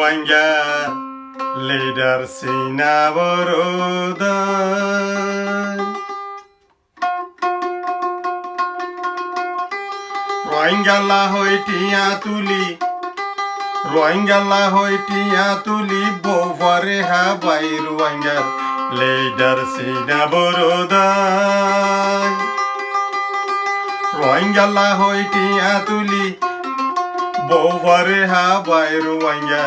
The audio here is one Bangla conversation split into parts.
রোহিঙ্গা লিডার সিনা বরোদা রোহিঙ্গা লাহই টিয়া তুলি রোহিঙ্গা লাহই টিয়া তুলি বৌফারে হাবাই রোহিঙ্গা লিডার সিনা বরোদা রোহিঙ্গা লাহই টিয়া তুলি বৌফারে হাবাই রোহিঙ্গা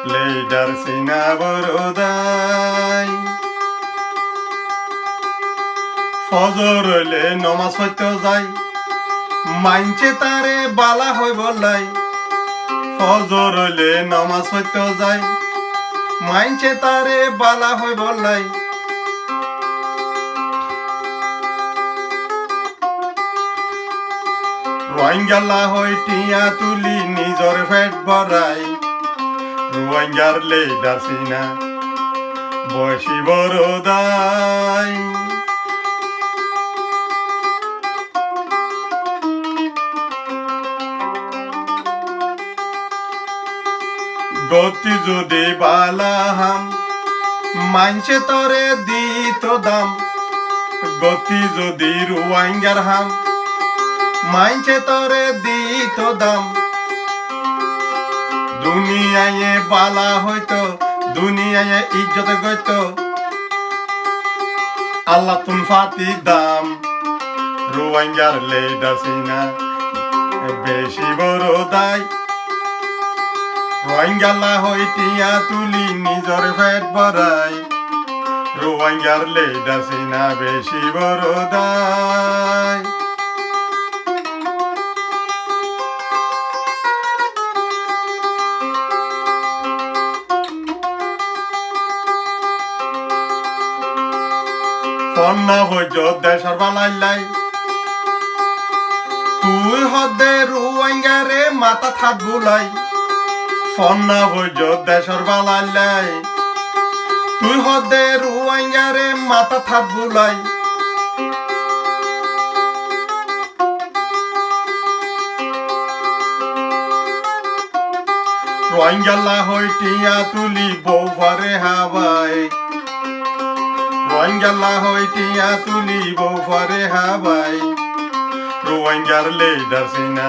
লিডার সিনা বরোদা ফজর হইলে নমাজ পড়তে যাই মাইনছে তারে বালা হই বললাই ফজর হইলে নমাজ পড়তে যাই মাইনছে তারে বালা হই বললাই রোহিঙ্গা লাহই টিয়া তুলি নিজর পেট ভরাই রোহিঙ্গার লিডার সিনা বসি বরোদাই গতি যদি বালাহাম মানছে তরে দিত দাম গতি যদি রোহিঙ্গার হাম মানছে তরে দিত দাম দুনিয়ায় বালা হইতো দুনিয়ায় ইজ্জত গইত আল্লাহ তুম ফাতি দাম রোহিঙ্গার লিডার সিনা বেশি বরোদাই রোহিঙ্গা লাহই টিয়া তুলি নিজর পেট ভরাই রোহিঙ্গার লিডার সিনা বেশি বরোদাই ফন্না হইজ দেশর বালাই তুই হদে রোহিঙ্গারে মাথা থাত বুলাই ফন্না হইজ দেশর বালাই তুই হদে রোহিঙ্গারে মাথা থাত বুলাই রোহিঙ্গা লাহই টিয়া তুলি বৌফারে হাবাই রোহিঙ্গা লাহই টিয়া তুলি বৌফারে হাবাই রোহিঙ্গার লিডার সিনা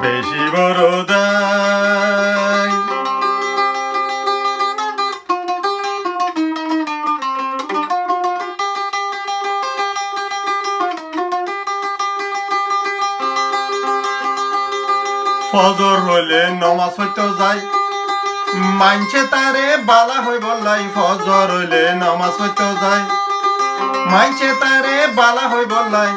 বেশি বরোদাই ফজর হইলে নমাজ পড়তে যায় মানছে তারে বালা হই বললাই ফজর হইলে নমাজ পড়তে যায় মানছে তারে বালা হই বললাই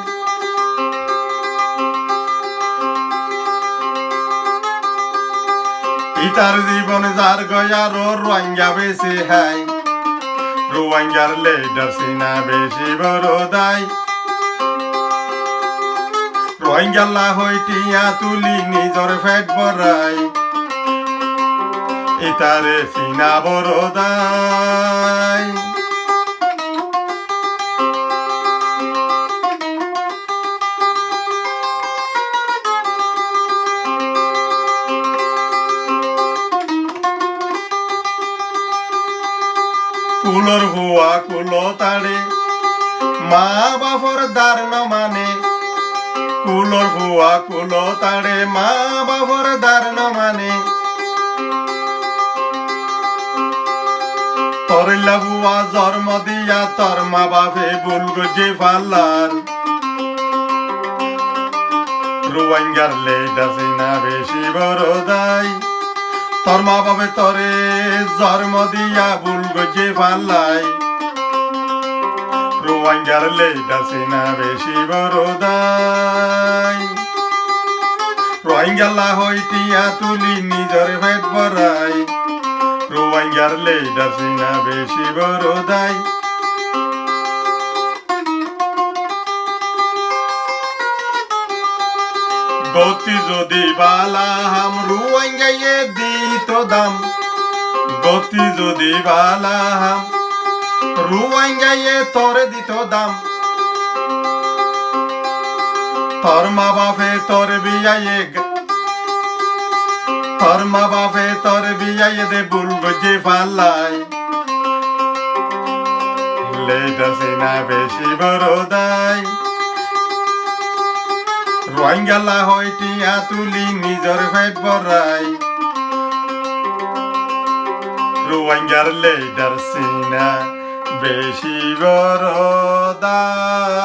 ইতার জীবন যার গয়ার রোহিঙ্গা বেশি হাই রোহিঙ্গার লিডার সিনা বেশি বরোদাই রোহিঙ্গা লাহই টিয়া তুলি নিজর পেট ভরাই ইতারে সিনা বরোদাই কুলর হুয়া কুলো তাড়ে মা বাপর দার ন মানে কুলর হুয়া কুলো তাড়ে মা বাপর দার ন মানে তরলা বুয়া জন্ম দিয়া তোর মা বাপে ভুল গজে ফাল্লার রোহিঙ্গার লিডার সিনা বেশি বরোদাই তোর মা বাপে তরে জন্ম দিয়া ভুল গজে ফাল্লাই রোহিঙ্গার লিডার সিনা বেশি বরোদাই রোহিঙ্গা লাহই টিয়া তুলি নিজর পেট ভরাই রোহিঙ্গার লিডার সিনা বেশি বরোদাই গতি যদি বালাহাম রোহিঙ্গায়ে দিত দাম গতি যদি বালাহাম রোহিঙ্গায়ে তরে দিত দাম তোর মা বাপে তোর বিয়ায়ে তোর মা বাপে তোর বিয়াই দে ভুল বুঝে পাল্লাই লেটার সিনা বেশি বড় দায় রোহিঙ্গালা হইটিয়া তুলি নিজর পেট ভরাই রোহিঙ্গার লেটার সিনা বেশি বড় দায়